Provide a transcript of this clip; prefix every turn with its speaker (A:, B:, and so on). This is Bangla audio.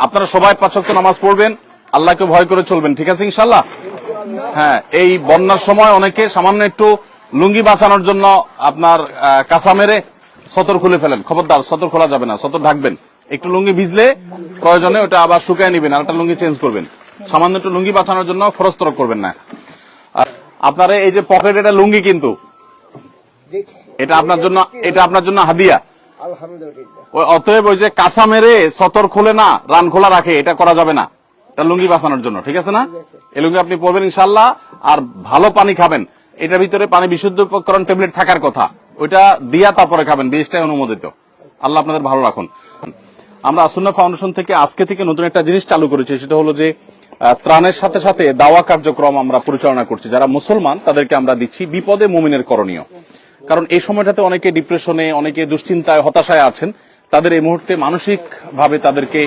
A: আপনারা সবাই 5 ওয়াক্ত নামাজ পড়বেন, আল্লাহকে ভয় করে চলবেন, ঠিক আছে ইনশাআল্লাহ? হ্যাঁ, এই বন্যার সময় অনেকে সামান্য একটু লুঙ্গি বাঁচানোর জন্য আপনার কাঁচা মেরে সতর খুলে ফেলেন। খবরদার, সতর খোলা যাবে না, সতর ঢাকবেন। একটু লুঙ্গি ভিজলে প্রয়োজনে ওটা আবার শুকায় নিবেন, আর একটা লুঙ্গি চেঞ্জ করবেন। সামান্য একটু লুঙ্গি বাঁচানোর জন্য খরচ তরক করবেন না। আপনার এই যে পকেট, এটা লুঙ্গি, কিন্তু এটা আপনার জন্য হাদিয়া। অতএব ওই যে কাঁচা মেরে সতর খুলে না রান খোলা রাখে, এটা করা যাবে না। এটা লুঙ্গি বাঁচানোর জন্য, ঠিক আছে না? এই লুঙ্গি আপনি পরবেন ইনশাআল্লাহ। আর ভালো পানি খাবেন, এটার ভিতরে পানি বিশুদ্ধকরণ ট্যাবলেট থাকার কথা, ওইটা দিয়া তারপরে খাবেন, বেশটাই অনুমোদিত। আল্লাহ আপনাদের ভালো রাখুন। আমরা আসুন্নাহ ফাউন্ডেশন থেকে আজকে থেকে নতুন একটা জিনিস চালু করেছি, সেটা হলো যে ত্রাণের সাথে সাথে দাওয়া কার্যক্রম আমরা পরিচালনা করছি। যারা মুসলমান তাদেরকে আমরা দিচ্ছি বিপদে মুমিনের করণীয়। কারণ এই সময়টাতে অনেকে ডিপ্রেশনে, অনেকে দুশ্চিন্তায়, হতাশায় আছেন। তাদের এই মুহূর্তে মানসিক ভাবে তাদেরকে